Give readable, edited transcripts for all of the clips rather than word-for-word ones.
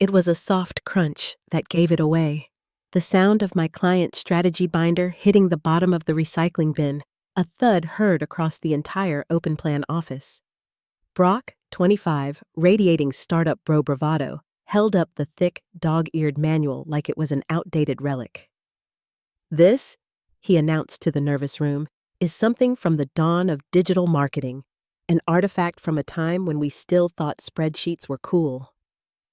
It was a soft crunch that gave it away. The sound of my client's strategy binder hitting the bottom of the recycling bin, a thud heard across the entire open-plan office. Brock, 25, radiating startup bro bravado, held up the thick, dog-eared manual like it was an outdated relic. "This," he announced to the nervous room, "is something from the dawn of digital marketing, an artifact from a time when we still thought spreadsheets were cool."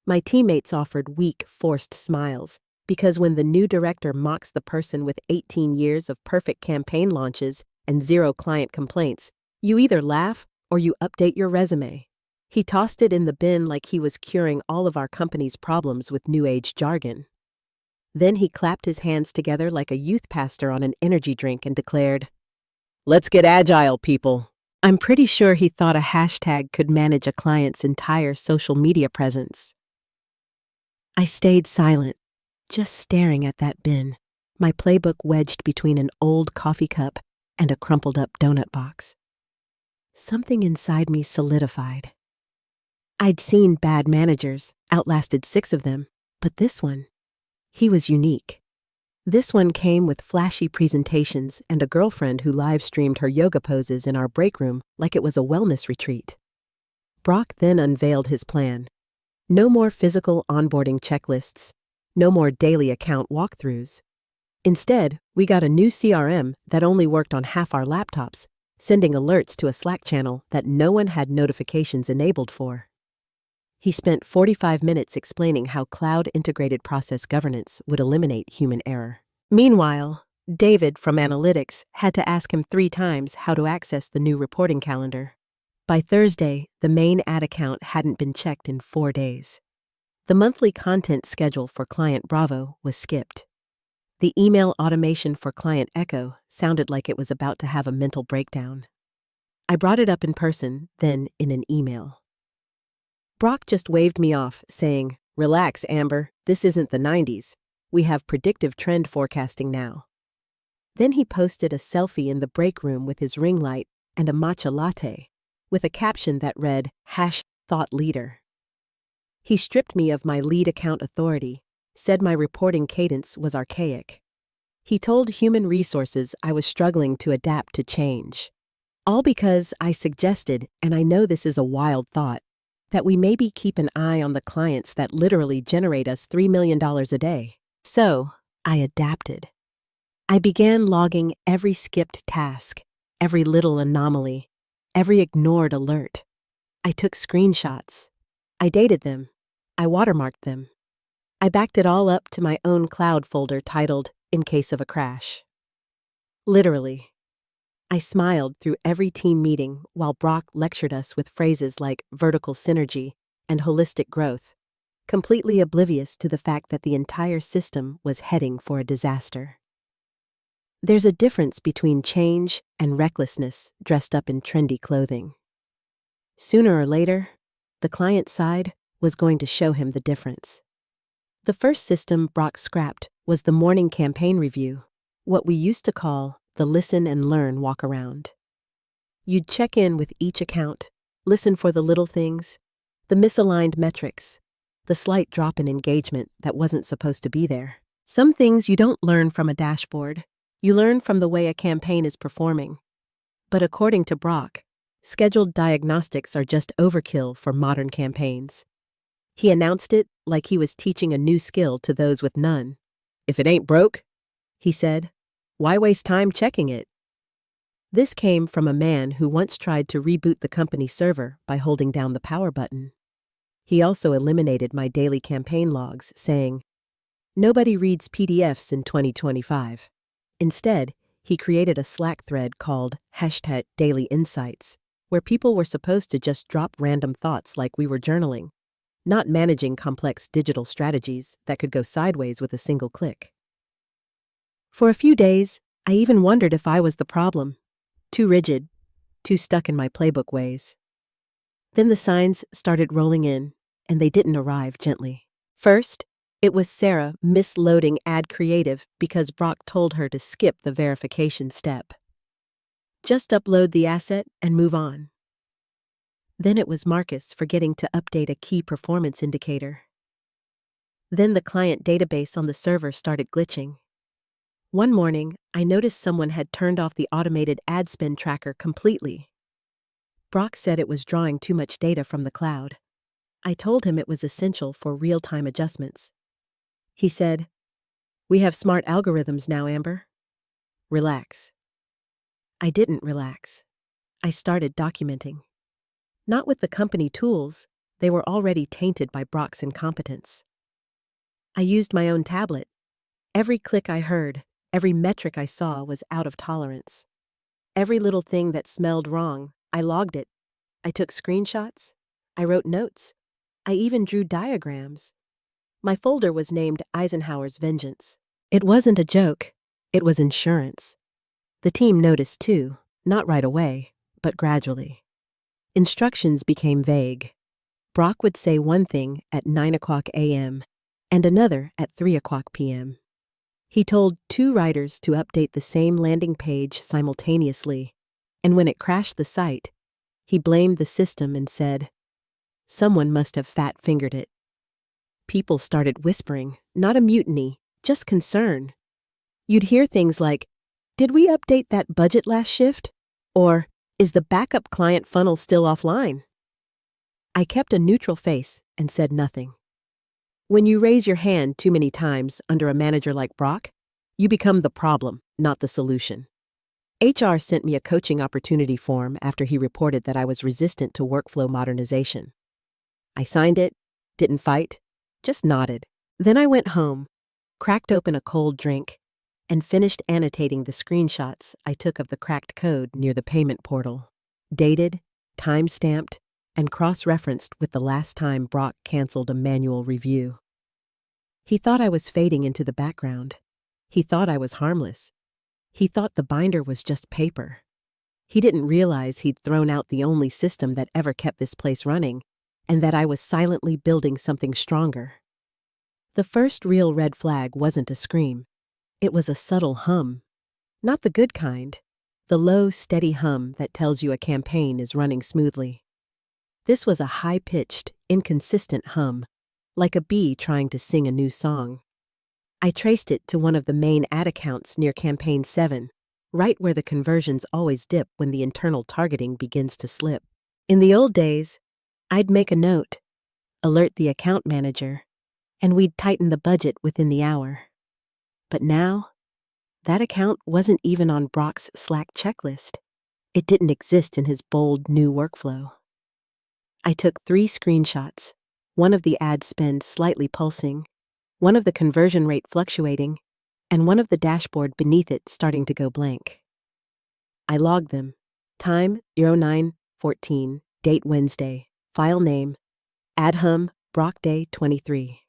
My teammates offered weak, forced smiles, because when the new director mocks the person with 18 years of perfect campaign launches and 0 client complaints, you either laugh or you update your resume. He tossed it in the bin like he was curing all of our company's problems with new age jargon. Then he clapped his hands together like a youth pastor on an energy drink and declared, "Let's get agile, people." I'm pretty sure he thought a hashtag could manage a client's entire social media presence. I stayed silent, just staring at that bin, my playbook wedged between an old coffee cup and a crumpled-up donut box. Something inside me solidified. I'd seen bad managers, outlasted 6 of them, but this one, he was unique. This one came with flashy presentations and a girlfriend who live-streamed her yoga poses in our break room like it was a wellness retreat. Brock then unveiled his plan. No more physical onboarding checklists, no more daily account walkthroughs. Instead, we got a new CRM that only worked on half our laptops, sending alerts to a Slack channel that no one had notifications enabled for. He spent 45 minutes explaining how cloud-integrated process governance would eliminate human error. Meanwhile, David from Analytics had to ask him 3 times how to access the new reporting calendar. By Thursday, the main ad account hadn't been checked in 4 days. The monthly content schedule for Client Bravo was skipped. The email automation for Client Echo sounded like it was about to have a mental breakdown. I brought it up in person, then in an email. Brock just waved me off, saying, "Relax, Amber, this isn't the 90s. We have predictive trend forecasting now." Then he posted a selfie in the break room with his ring light and a matcha latte, with a caption that read, #ThoughtLeader. He stripped me of my lead account authority, said my reporting cadence was archaic. He told human resources I was struggling to adapt to change. All because I suggested, and I know this is a wild thought, that we maybe keep an eye on the clients that literally generate us $3 million a day. So, I adapted. I began logging every skipped task, every little anomaly, every ignored alert. I took screenshots. I dated them. I watermarked them. I backed it all up to my own cloud folder titled, "In Case of a Crash." Literally. I smiled through every team meeting while Brock lectured us with phrases like vertical synergy and holistic growth, completely oblivious to the fact that the entire system was heading for a disaster. There's a difference between change and recklessness dressed up in trendy clothing. Sooner or later, the client side was going to show him the difference. The first system Brock scrapped was the morning campaign review, what we used to call the listen and learn walk around. You'd check in with each account, listen for the little things, the misaligned metrics, the slight drop in engagement that wasn't supposed to be there. Some things you don't learn from a dashboard. You learn from the way a campaign is performing. But according to Brock, scheduled diagnostics are just overkill for modern campaigns. He announced it like he was teaching a new skill to those with none. "If it ain't broke," he said, "why waste time checking it?" This came from a man who once tried to reboot the company server by holding down the power button. He also eliminated my daily campaign logs, saying, "Nobody reads PDFs in 2025. Instead, he created a Slack thread called #DailyInsights, where people were supposed to just drop random thoughts like we were journaling, not managing complex digital strategies that could go sideways with a single click. For a few days, I even wondered if I was the problem. Too rigid, too stuck in my playbook ways. Then the signs started rolling in, and they didn't arrive gently. First, it was Sarah misloading ad creative because Brock told her to skip the verification step. Just upload the asset and move on. Then it was Marcus forgetting to update a key performance indicator. Then the client database on the server started glitching. One morning, I noticed someone had turned off the automated ad spend tracker completely. Brock said it was drawing too much data from the cloud. I told him it was essential for real-time adjustments. He said, "We have smart algorithms now, Amber. Relax." I didn't relax. I started documenting. Not with the company tools, they were already tainted by Brock's incompetence. I used my own tablet. Every click I heard, every metric I saw was out of tolerance. Every little thing that smelled wrong, I logged it. I took screenshots. I wrote notes. I even drew diagrams. My folder was named Eisenhower's Vengeance. It wasn't a joke. It was insurance. The team noticed too, not right away, but gradually. Instructions became vague. Brock would say one thing at 9 a.m. and another at 3 p.m. He told 2 writers to update the same landing page simultaneously, and when it crashed the site, he blamed the system and said, "Someone must have fat-fingered it." People started whispering, not a mutiny, just concern. You'd hear things like, "Did we update that budget last shift?" Or, "Is the backup client funnel still offline?" I kept a neutral face and said nothing. When you raise your hand too many times under a manager like Brock, you become the problem, not the solution. HR sent me a coaching opportunity form after he reported that I was resistant to workflow modernization. I signed it, didn't fight, just nodded. Then I went home, cracked open a cold drink, and finished annotating the screenshots I took of the cracked code near the payment portal. Dated, time-stamped, and cross-referenced with the last time Brock canceled a manual review. He thought I was fading into the background. He thought I was harmless. He thought the binder was just paper. He didn't realize he'd thrown out the only system that ever kept this place running, and that I was silently building something stronger. The first real red flag wasn't a scream. It was a subtle hum. Not the good kind, the low, steady hum that tells you a campaign is running smoothly. This was a high-pitched, inconsistent hum, like a bee trying to sing a new song. I traced it to one of the main ad accounts near Campaign 7, right where the conversions always dip when the internal targeting begins to slip. In the old days, I'd make a note, alert the account manager, and we'd tighten the budget within the hour. But now, that account wasn't even on Brock's Slack checklist. It didn't exist in his bold new workflow. I took 3 screenshots, one of the ad spend slightly pulsing, one of the conversion rate fluctuating, and one of the dashboard beneath it starting to go blank. I logged them. Time 09:14, date Wednesday, file name, adhum, Brock Day 23.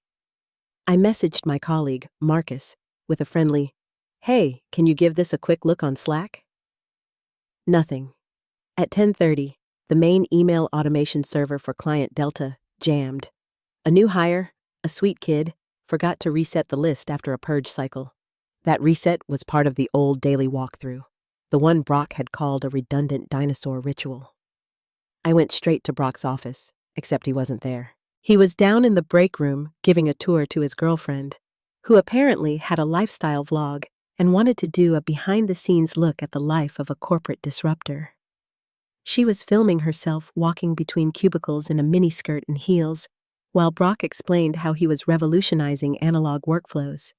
I messaged my colleague, Marcus, with a friendly, "Hey, can you give this a quick look on Slack?" Nothing. At 10:30, the main email automation server for client Delta jammed. A new hire, a sweet kid, forgot to reset the list after a purge cycle. That reset was part of the old daily walkthrough, the one Brock had called a redundant dinosaur ritual. I went straight to Brock's office, except he wasn't there. He was down in the break room giving a tour to his girlfriend, who apparently had a lifestyle vlog and wanted to do a behind-the-scenes look at the life of a corporate disruptor. She was filming herself walking between cubicles in a miniskirt and heels, while Brock explained how he was revolutionizing analog workflows.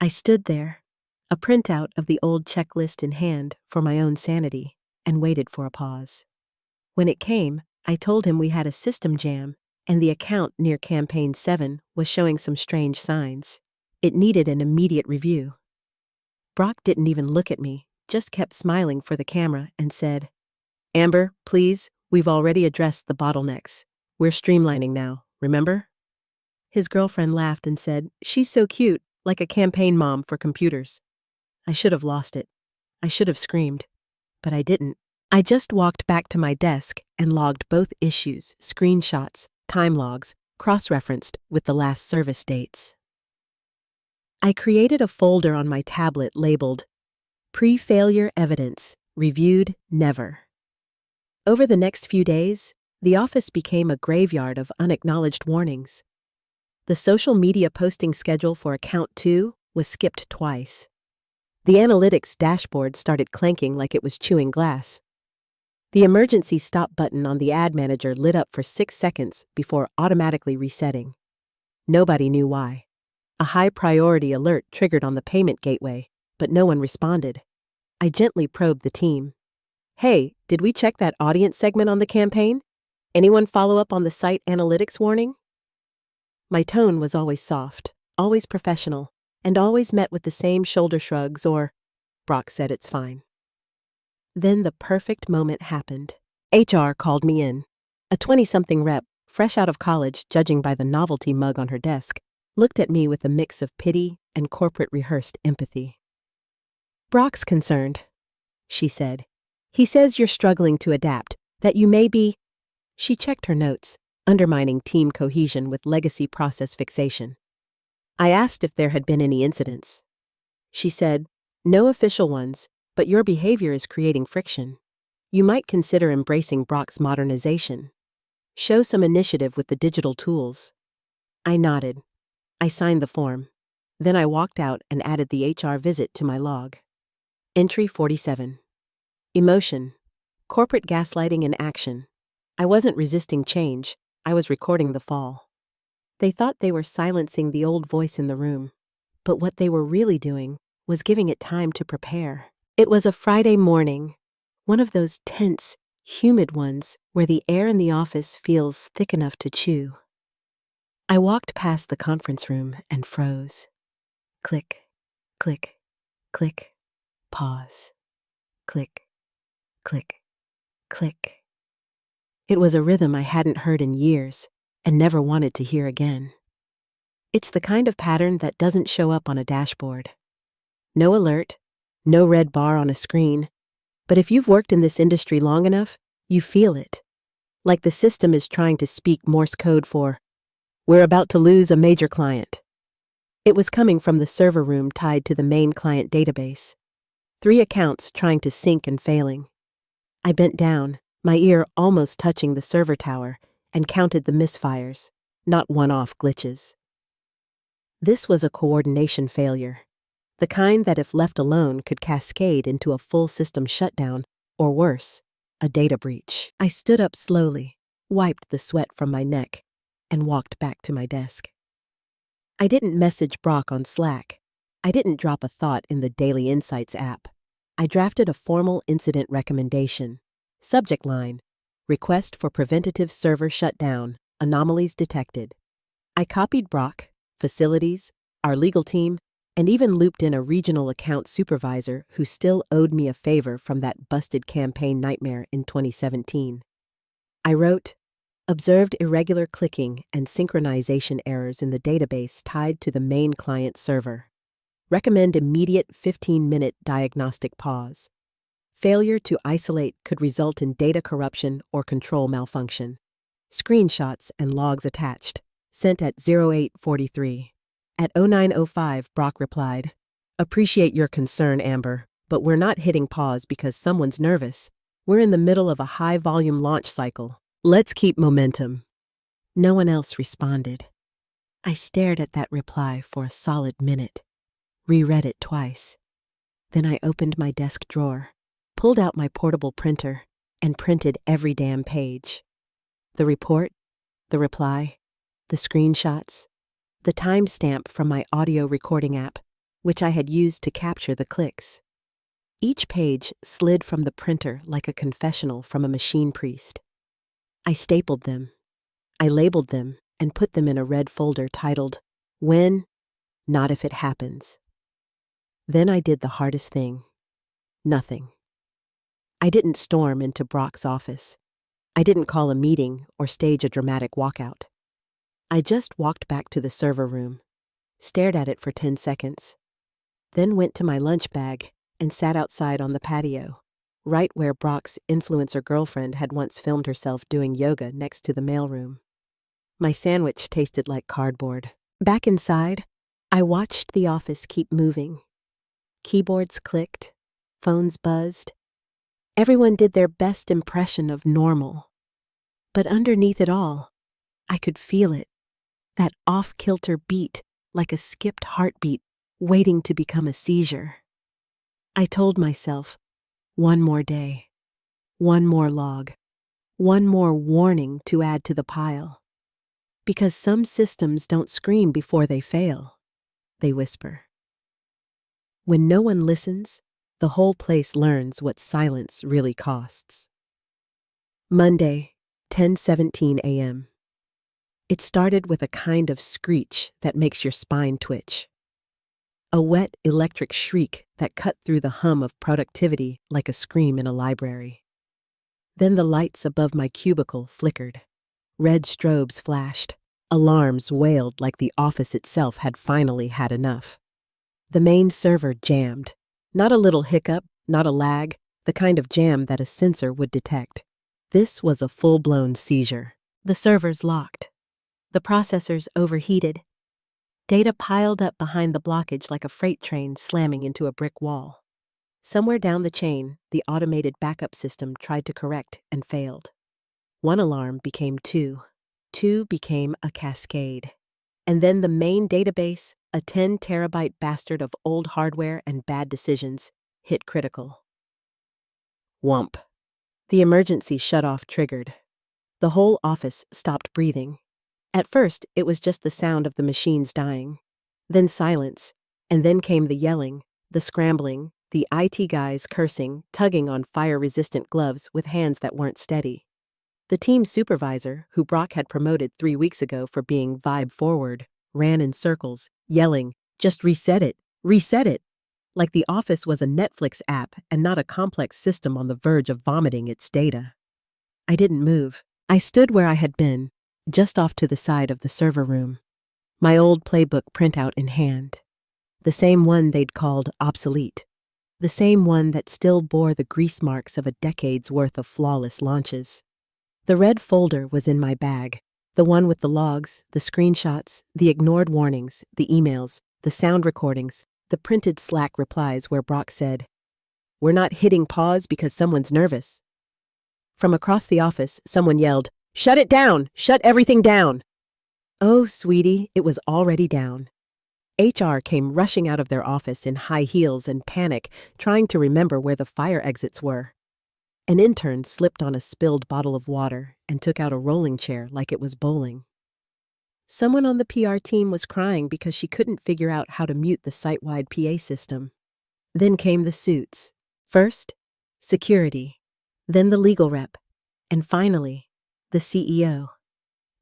I stood there, a printout of the old checklist in hand for my own sanity, and waited for a pause. When it came, I told him we had a system jam, and the account near Campaign 7 was showing some strange signs. It needed an immediate review. Brock didn't even look at me, just kept smiling for the camera and said, "Amber, please, we've already addressed the bottlenecks. We're streamlining now, remember?" His girlfriend laughed and said, "She's so cute, like a campaign mom for computers." I should have lost it. I should have screamed. But I didn't. I just walked back to my desk and logged both issues, screenshots, time logs, cross-referenced with the last service dates. I created a folder on my tablet labeled Pre-Failure Evidence, Reviewed Never. Over the next few days, the office became a graveyard of unacknowledged warnings. The social media posting schedule for account 2 was skipped twice. The analytics dashboard started clanking like it was chewing glass. The emergency stop button on the ad manager lit up for 6 seconds before automatically resetting. Nobody knew why. A high-priority alert triggered on the payment gateway, but no one responded. I gently probed the team. "Hey, did we check that audience segment on the campaign? Anyone follow up on the site analytics warning?" My tone was always soft, always professional, and always met with the same shoulder shrugs or, "Brock said it's fine." Then the perfect moment happened. HR called me in. A 20-something rep, fresh out of college, judging by the novelty mug on her desk, looked at me with a mix of pity and corporate rehearsed empathy. "Brock's concerned," she said. "He says you're struggling to adapt, that you may be—" She checked her notes, undermining team cohesion with legacy process fixation. I asked if there had been any incidents. She said, "No official ones, but your behavior is creating friction. You might consider embracing Brock's modernization. Show some initiative with the digital tools." I nodded. I signed the form. Then I walked out and added the HR visit to my log. Entry 47. Emotion. Corporate gaslighting in action. I wasn't resisting change. I was recording the fall. They thought they were silencing the old voice in the room, but what they were really doing was giving it time to prepare. It was a Friday morning, one of those tense, humid ones where the air in the office feels thick enough to chew. I walked past the conference room and froze. Click, click, click, pause. Click, click, click. It was a rhythm I hadn't heard in years and never wanted to hear again. It's the kind of pattern that doesn't show up on a dashboard. No alert, no red bar on a screen, but if you've worked in this industry long enough, you feel it. Like the system is trying to speak Morse code for, "We're about to lose a major client." It was coming from the server room tied to the main client database. 3 accounts trying to sync and failing. I bent down, my ear almost touching the server tower, and counted the misfires, not one-off glitches. This was a coordination failure, the kind that if left alone could cascade into a full system shutdown, or worse, a data breach. I stood up slowly, wiped the sweat from my neck, and walked back to my desk. I didn't message Brock on Slack. I didn't drop a thought in the Daily Insights app. I drafted a formal incident recommendation. Subject line: Request for preventative server shutdown, anomalies detected. I copied Brock, facilities, our legal team, and even looped in a regional account supervisor who still owed me a favor from that busted campaign nightmare in 2017. I wrote, "Observed irregular clicking and synchronization errors in the database tied to the main client server. Recommend immediate 15-minute diagnostic pause. Failure to isolate could result in data corruption or control malfunction. Screenshots and logs attached. Sent at 0843. At 0905, Brock replied, "Appreciate your concern, Amber, but we're not hitting pause because someone's nervous. We're in the middle of a high-volume launch cycle. Let's keep momentum." No one else responded. I stared at that reply for a solid minute, reread it twice. Then I opened my desk drawer, pulled out my portable printer, and printed every damn page. The report, the reply, the screenshots, the timestamp from my audio recording app, which I had used to capture the clicks. Each page slid from the printer like a confessional from a machine priest. I stapled them. I labeled them and put them in a red folder titled, "When, Not If It Happens." Then I did the hardest thing. Nothing. I didn't storm into Brock's office. I didn't call a meeting or stage a dramatic walkout. I just walked back to the server room, stared at it for 10 seconds, then went to my lunch bag and sat outside on the patio, right where Brock's influencer girlfriend had once filmed herself doing yoga next to the mailroom. My sandwich tasted like cardboard. Back inside, I watched the office keep moving. Keyboards clicked, phones buzzed. Everyone did their best impression of normal. But underneath it all, I could feel it. That off-kilter beat, like a skipped heartbeat, waiting to become a seizure. I told myself, one more day, one more log, one more warning to add to the pile. Because some systems don't scream before they fail, they whisper. When no one listens, the whole place learns what silence really costs. Monday, 10:17 a.m. It started with a kind of screech that makes your spine twitch. A wet electric shriek that cut through the hum of productivity like a scream in a library. Then the lights above my cubicle flickered. Red strobes flashed. Alarms wailed like the office itself had finally had enough. The main server jammed. Not a little hiccup, not a lag, the kind of jam that a sensor would detect. This was a full-blown seizure. The servers locked. The processors overheated. Data piled up behind the blockage like a freight train slamming into a brick wall. Somewhere down the chain, the automated backup system tried to correct and failed. One alarm became two. Two became a cascade. And then the main database, a 10-terabyte bastard of old hardware and bad decisions, hit critical. Whump. The emergency shut-off triggered. The whole office stopped breathing. At first, it was just the sound of the machines dying. Then silence, and then came the yelling, the scrambling, the IT guys cursing, tugging on fire-resistant gloves with hands that weren't steady. The team supervisor, who Brock had promoted 3 weeks ago for being vibe-forward, ran in circles, yelling, "Just reset it! Reset it!" Like the office was a Netflix app and not a complex system on the verge of vomiting its data. I didn't move. I stood where I had been, just off to the side of the server room. My old playbook printout in hand. The same one they'd called obsolete. The same one that still bore the grease marks of a decade's worth of flawless launches. The red folder was in my bag, the one with the logs, the screenshots, the ignored warnings, the emails, the sound recordings, the printed Slack replies where Brock said, "We're not hitting pause because someone's nervous." From across the office, someone yelled, "Shut it down! Shut everything down!" Oh, sweetie, it was already down. HR came rushing out of their office in high heels and panic, trying to remember where the fire exits were. An intern slipped on a spilled bottle of water and took out a rolling chair like it was bowling. Someone on the PR team was crying because she couldn't figure out how to mute the site-wide PA system. Then came the suits. First, security, then the legal rep, and finally, the CEO.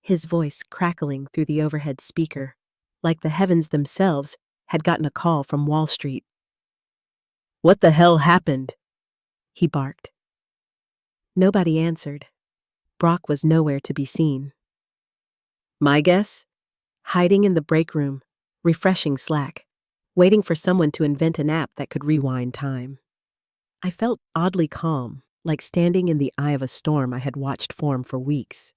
His voice crackling through the overhead speaker, like the heavens themselves had gotten a call from Wall Street. "What the hell happened?" he barked. Nobody answered. Brock was nowhere to be seen. My guess? Hiding in the break room, refreshing Slack, waiting for someone to invent an app that could rewind time. I felt oddly calm, like standing in the eye of a storm I had watched form for weeks.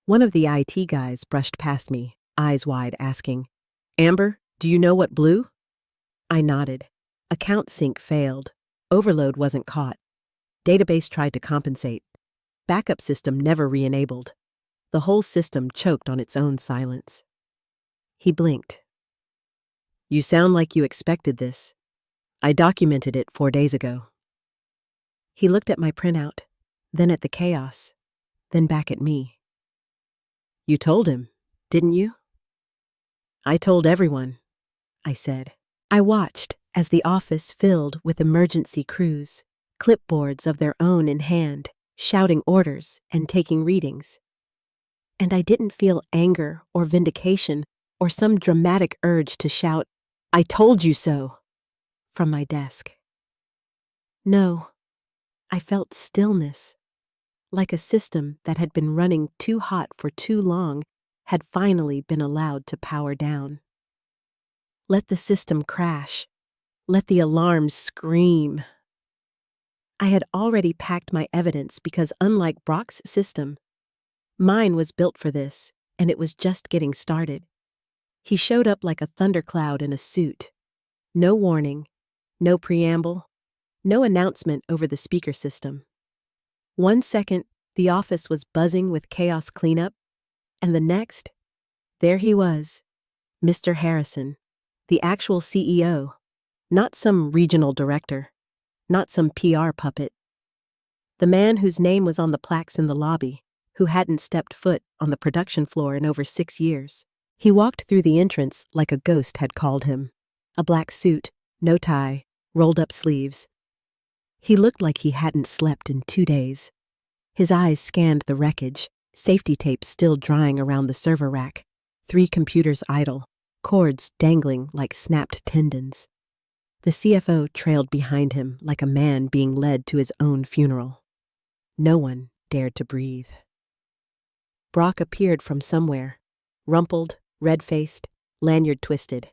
One of the IT guys brushed past me, eyes wide, asking, "Amber, do you know what blew?" I nodded. Account sync failed. Overload wasn't caught. Database tried to compensate. Backup system never re-enabled. The whole system choked on its own silence. He blinked. "You sound like you expected this. I documented it 4 days ago." He looked at my printout, then at the chaos, then back at me. "You told him, didn't you?" "I told everyone," I said. I watched as the office filled with emergency crews, clipboards of their own in hand, shouting orders and taking readings. And I didn't feel anger or vindication or some dramatic urge to shout, "I told you so," from my desk. No, I felt stillness, like a system that had been running too hot for too long had finally been allowed to power down. Let the system crash. Let the alarms scream. I had already packed my evidence because unlike Brock's system, mine was built for this, and it was just getting started. He showed up like a thundercloud in a suit. No warning, no preamble, no announcement over the speaker system. 1 second, the office was buzzing with chaos cleanup, and the next, There he was, Mr. Harrison, the actual CEO, not some regional director, not some PR puppet. The man whose name was on the plaques in the lobby, who hadn't stepped foot on the production floor in over 6 years. He walked through the entrance like a ghost had called him. A black suit, no tie, rolled up sleeves. He looked like he hadn't slept in 2 days. His eyes scanned the wreckage, safety tape still drying around the server rack, 3 computers idle, cords dangling like snapped tendons. The CFO trailed behind him like a man being led to his own funeral. No one dared to breathe. Brock appeared from somewhere, rumpled, red-faced, lanyard twisted.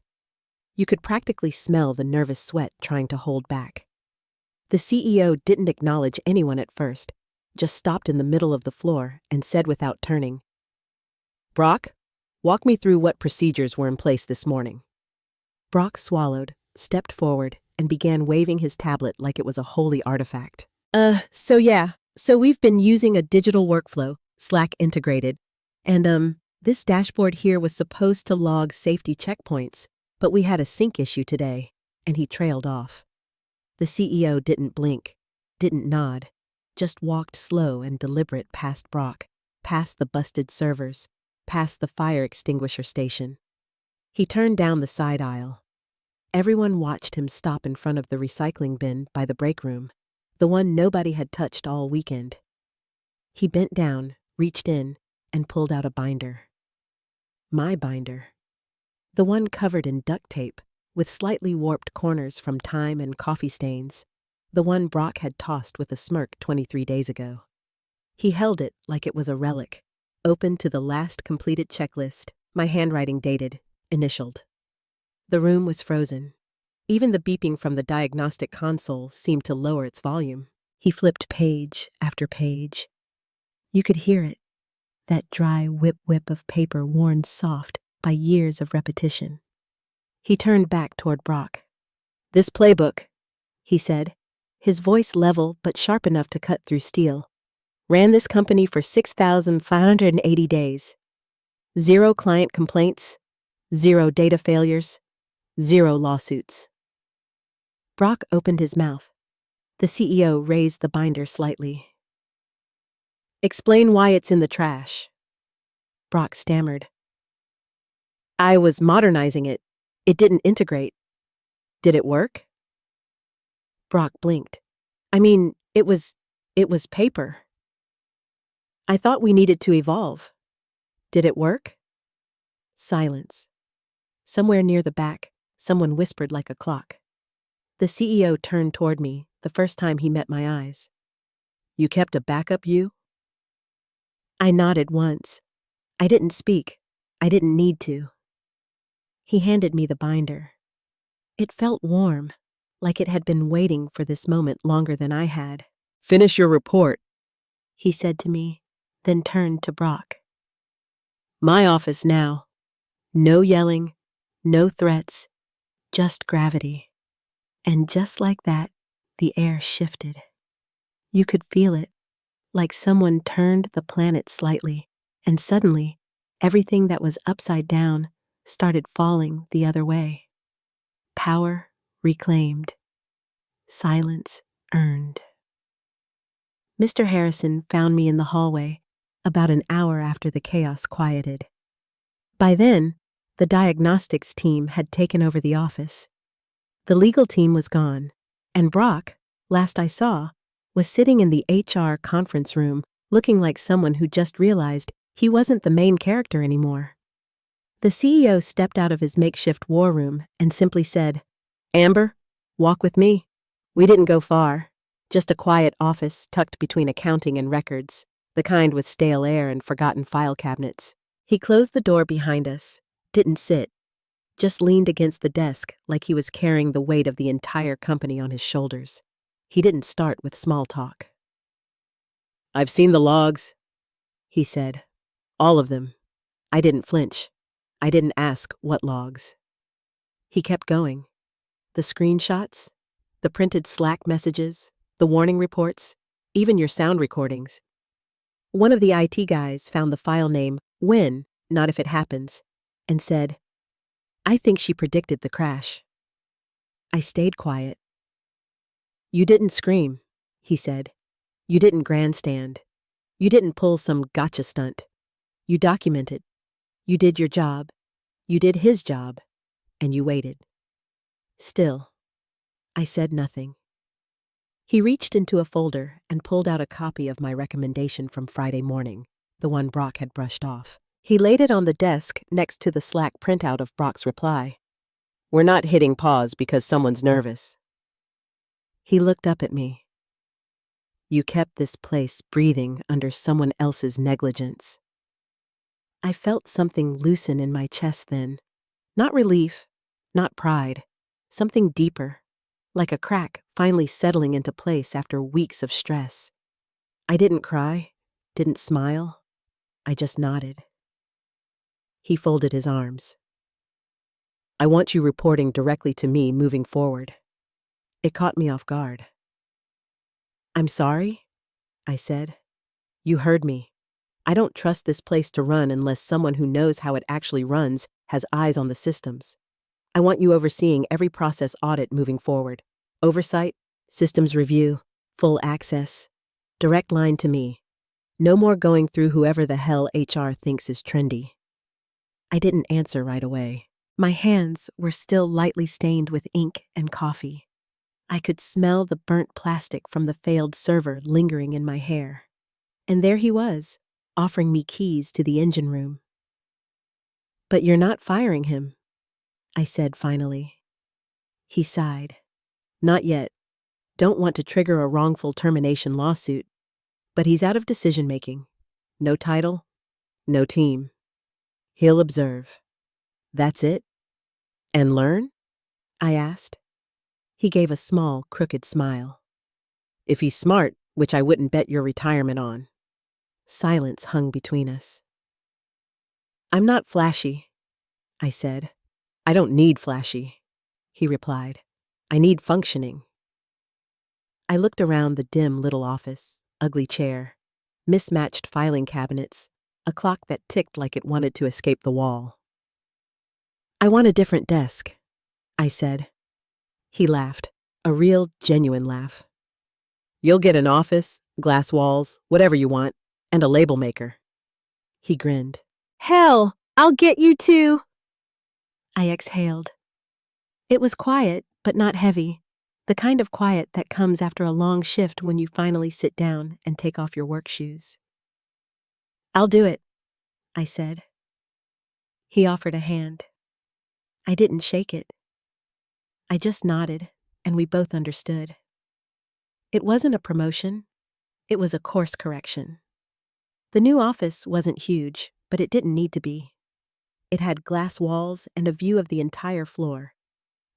You could practically smell the nervous sweat trying to hold back. The CEO didn't acknowledge anyone at first, just stopped in the middle of the floor and said without turning, "Brock, walk me through what procedures were in place this morning." Brock swallowed, stepped forward, and began waving his tablet like it was a holy artifact. So we've been using a digital workflow, Slack integrated, and this dashboard here was supposed to log safety checkpoints, but we had a sync issue today, and he trailed off. The CEO didn't blink, didn't nod, just walked slow and deliberate past Brock, past the busted servers, past the fire extinguisher station. He turned down the side aisle. Everyone watched him stop in front of the recycling bin by the break room, the one nobody had touched all weekend. He bent down, reached in, and pulled out a binder. My binder. The one covered in duct tape, with slightly warped corners from time and coffee stains, the one Brock had tossed with a smirk 23 days ago. He held it like it was a relic, open to the last completed checklist, my handwriting dated, initialed. The room was frozen. Even the beeping from the diagnostic console seemed to lower its volume. He flipped page after page. You could hear it, that dry whip-whip of paper worn soft by years of repetition. He turned back toward Brock. "This playbook," he said, his voice level but sharp enough to cut through steel, "ran this company for 6,580 days. 0 client complaints, 0 data failures, 0 lawsuits." Brock opened his mouth. The CEO raised the binder slightly. "Explain why it's in the trash." Brock stammered. "I was modernizing it. It didn't integrate. Did it work?" Brock blinked. "I mean, it was paper. I thought we needed to evolve. Did it work?" Silence. Somewhere near the back, someone whispered like a clock. The CEO turned toward me the first time he met my eyes. "You kept a backup, you?" I nodded once. I didn't speak. I didn't need to. He handed me the binder. It felt warm, like it had been waiting for this moment longer than I had. "Finish your report," he said to me, then turned to Brock. "My office now. No yelling, no threats, just gravity." And just like that, the air shifted. You could feel it, like someone turned the planet slightly, and suddenly, everything that was upside down started falling the other way. Power reclaimed. Silence earned. Mr. Harrison found me in the hallway about an hour after the chaos quieted. By then, the diagnostics team had taken over the office. The legal team was gone, and Brock, last I saw, was sitting in the HR conference room looking like someone who just realized he wasn't the main character anymore. The CEO stepped out of his makeshift war room and simply said, "Amber, walk with me." We didn't go far, just a quiet office tucked between accounting and records, the kind with stale air and forgotten file cabinets. He closed the door behind us, didn't sit, just leaned against the desk like he was carrying the weight of the entire company on his shoulders. He didn't start with small talk. "I've seen the logs," he said. "All of them." I didn't flinch. I didn't ask what logs. He kept going. The screenshots, the printed Slack messages, the warning reports, even your sound recordings. One of the IT guys found the file name when, not if it happens, and said, "I think she predicted the crash." I stayed quiet. "You didn't scream," he said. "You didn't grandstand. You didn't pull some gotcha stunt. You documented. You did your job. You did his job. And you waited." Still, I said nothing. He reached into a folder and pulled out a copy of my recommendation from Friday morning, the one Brock had brushed off. He laid it on the desk next to the Slack printout of Brock's reply. "We're not hitting pause because someone's nervous." He looked up at me. "You kept this place breathing under someone else's negligence." I felt something loosen in my chest then. Not relief, not pride, something deeper, like a crack finally settling into place after weeks of stress. I didn't cry, didn't smile. I just nodded. He folded his arms. "I want you reporting directly to me moving forward." It caught me off guard. "I'm sorry," I said. "You heard me. I don't trust this place to run unless someone who knows how it actually runs has eyes on the systems. I want you overseeing every process audit moving forward. Oversight, systems review, full access, direct line to me. No more going through whoever the hell HR thinks is trendy." I didn't answer right away. My hands were still lightly stained with ink and coffee. I could smell the burnt plastic from the failed server lingering in my hair. And there he was, offering me keys to the engine room. "But you're not firing him," I said finally. He sighed. "Not yet. Don't want to trigger a wrongful termination lawsuit. But he's out of decision-making. No title, no team. He'll observe. That's it? And learn?" I asked. He gave a small, crooked smile. "If he's smart, which I wouldn't bet your retirement on." Silence hung between us. "I'm not flashy," I said. "I don't need flashy," he replied. "I need functioning." I looked around the dim little office, ugly chair, mismatched filing cabinets, a clock that ticked like it wanted to escape the wall. "I want a different desk," I said. He laughed, a real, genuine laugh. "You'll get an office, glass walls, whatever you want, and a label maker." He grinned. "Hell, I'll get you too." I exhaled. It was quiet, but not heavy. The kind of quiet that comes after a long shift when you finally sit down and take off your work shoes. "I'll do it," I said. He offered a hand. I didn't shake it. I just nodded, and we both understood. It wasn't a promotion. It was a course correction. The new office wasn't huge, but it didn't need to be. It had glass walls and a view of the entire floor,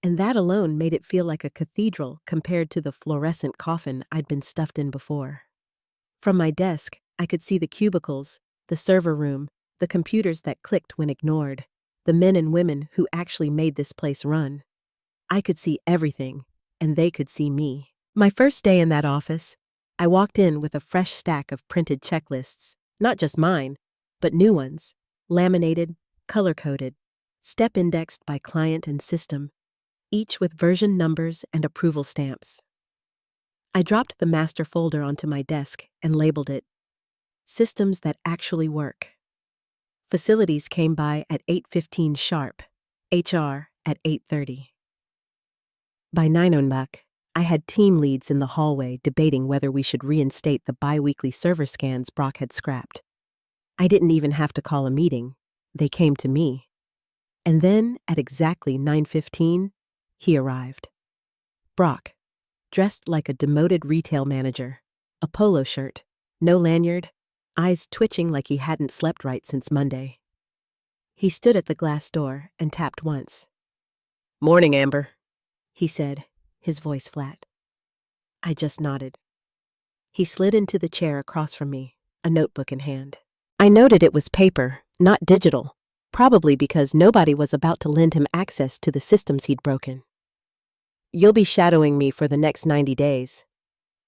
and that alone made it feel like a cathedral compared to the fluorescent coffin I'd been stuffed in before. From my desk, I could see the cubicles, the server room, the computers that clicked when ignored, the men and women who actually made this place run. I could see everything, and they could see me. My first day in that office, I walked in with a fresh stack of printed checklists, not just mine, but new ones, laminated, color-coded, step-indexed by client and system, each with version numbers and approval stamps. I dropped the master folder onto my desk and labeled it, "Systems that actually work." Facilities came by at 8:15 sharp, HR at 8:30. By 9:00, I had team leads in the hallway debating whether we should reinstate the bi-weekly server scans Brock had scrapped. I didn't even have to call a meeting. They came to me. And then, at exactly 9:15, he arrived. Brock, dressed like a demoted retail manager, a polo shirt, no lanyard, eyes twitching like he hadn't slept right since Monday. He stood at the glass door and tapped once. "Morning, Amber," he said, his voice flat. I just nodded. He slid into the chair across from me, a notebook in hand. I noted it was paper, not digital, probably because nobody was about to lend him access to the systems he'd broken. "You'll be shadowing me for the next 90 days,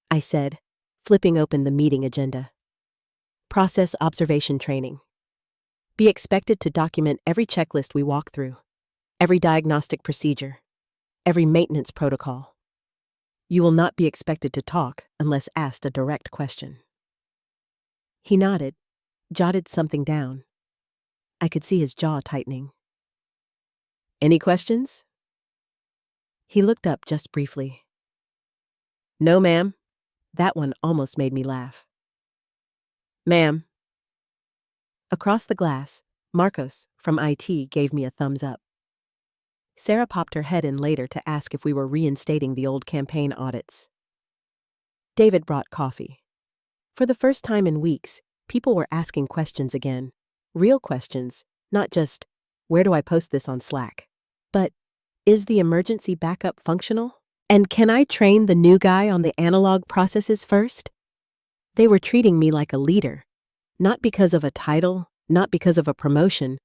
I said, flipping open the meeting agenda. "Process observation training." Be expected to document every checklist we walk through, every diagnostic procedure, every maintenance protocol. You will not be expected to talk unless asked a direct question." He nodded, jotted something down. I could see his jaw tightening. "Any questions?" He looked up just briefly. "No, ma'am." That one almost made me laugh. "Ma'am." Across the glass, Marcos from IT gave me a thumbs up. Sarah popped her head in later to ask if we were reinstating the old campaign audits. David brought coffee. For the first time in weeks, people were asking questions again. Real questions, not just, "Where do I post this on Slack?" But, "Is the emergency backup functional? And can I train the new guy on the analog processes first?" They were treating me like a leader, not because of a title, not because of a promotion,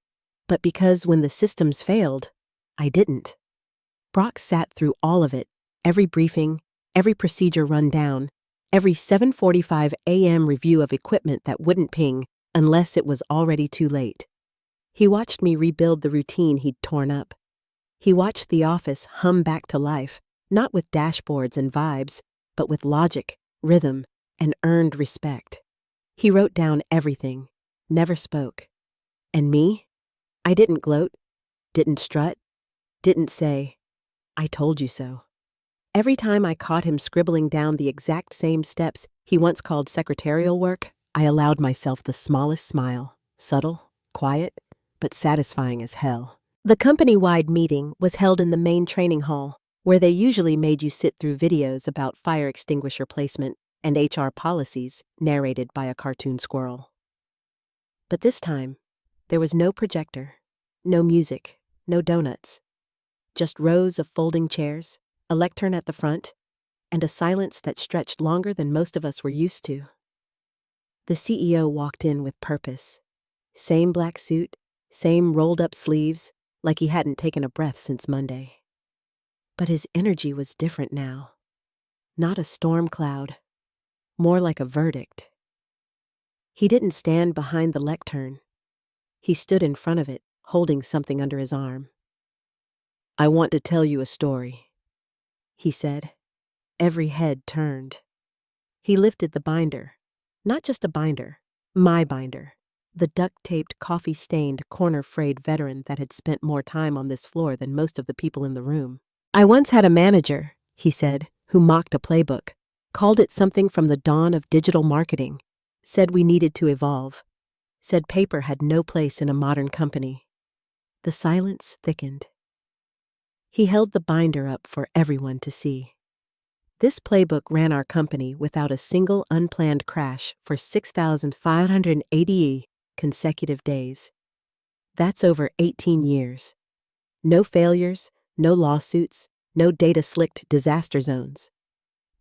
but because when the systems failed, I didn't. Brock sat through all of it, every briefing, every procedure run down, every 7:45 a.m. review of equipment that wouldn't ping unless it was already too late. He watched me rebuild the routine he'd torn up. He watched the office hum back to life, not with dashboards and vibes, but with logic, rhythm, and earned respect. He wrote down everything, never spoke. And me? I didn't gloat, didn't strut, didn't say, "I told you so." Every time I caught him scribbling down the exact same steps he once called secretarial work, I allowed myself the smallest smile, subtle, quiet, but satisfying as hell. The company-wide meeting was held in the main training hall, where they usually made you sit through videos about fire extinguisher placement and HR policies narrated by a cartoon squirrel. But this time, there was no projector, no music, no donuts. Just rows of folding chairs, a lectern at the front, and a silence that stretched longer than most of us were used to. The CEO walked in with purpose. Same black suit, same rolled-up sleeves, like he hadn't taken a breath since Monday. But his energy was different now. Not a storm cloud, more like a verdict. He didn't stand behind the lectern. He stood in front of it, holding something under his arm. "I want to tell you a story," he said. Every head turned. He lifted the binder. Not just a binder, my binder. The duct-taped, coffee-stained, corner-frayed veteran that had spent more time on this floor than most of the people in the room. "I once had a manager," he said, who mocked a playbook, called it something from the dawn of digital marketing, said we needed to evolve, said paper had no place in a modern company. The silence thickened. He held the binder up for everyone to see. This playbook ran our company without a single unplanned crash for 6,580 consecutive days. That's over 18 years. No failures, no lawsuits, no data-slicked disaster zones.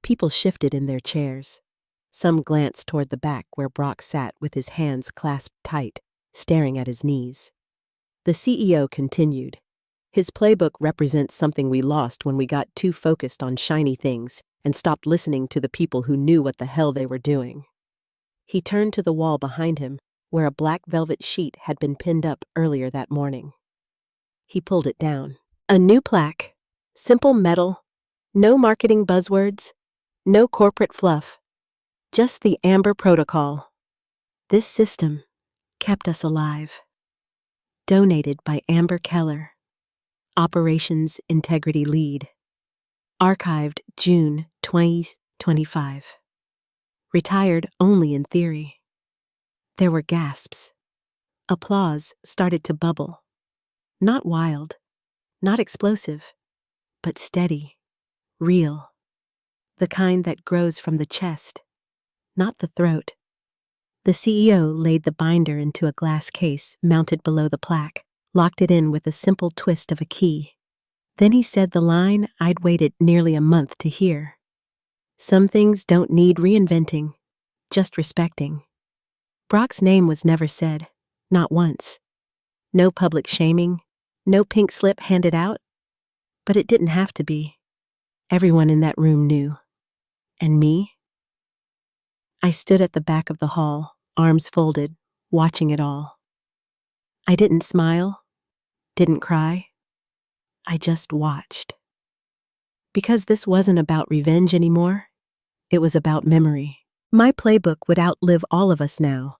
People shifted in their chairs. Some glanced toward the back where Brock sat with his hands clasped tight, staring at his knees. The CEO continued. "His playbook represents something we lost when we got too focused on shiny things and stopped listening to the people who knew what the hell they were doing." He turned to the wall behind him, where a black velvet sheet had been pinned up earlier that morning. He pulled it down. A new plaque. Simple metal. No marketing buzzwords. No corporate fluff. Just the Amber Protocol. This system kept us alive. Donated by Amber Keller. Operations Integrity Lead. Archived June 2025. Retired only in theory. There were gasps. Applause started to bubble. Not wild, not explosive, but steady, real. The kind that grows from the chest, not the throat. The CEO laid the binder into a glass case mounted below the plaque, locked it in with a simple twist of a key. Then he said the line I'd waited nearly a month to hear. "Some things don't need reinventing, just respecting." Brock's name was never said, not once. No public shaming, no pink slip handed out. But it didn't have to be. Everyone in that room knew. And me? I stood at the back of the hall, arms folded, watching it all. I didn't smile, didn't cry. I just watched. Because this wasn't about revenge anymore, it was about memory. My playbook would outlive all of us now,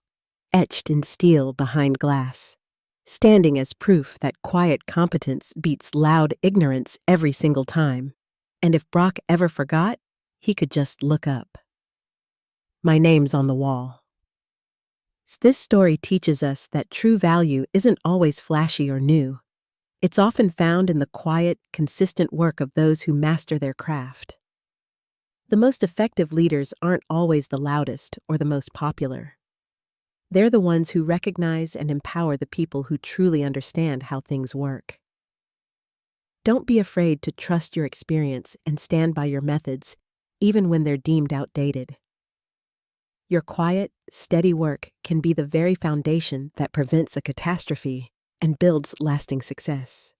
etched in steel behind glass, standing as proof that quiet competence beats loud ignorance every single time. And if Brock ever forgot, he could just look up. My name's on the wall. This story teaches us that true value isn't always flashy or new. It's often found in the quiet, consistent work of those who master their craft. The most effective leaders aren't always the loudest or the most popular. They're the ones who recognize and empower the people who truly understand how things work. Don't be afraid to trust your experience and stand by your methods, even when they're deemed outdated. Your quiet, steady work can be the very foundation that prevents a catastrophe and builds lasting success.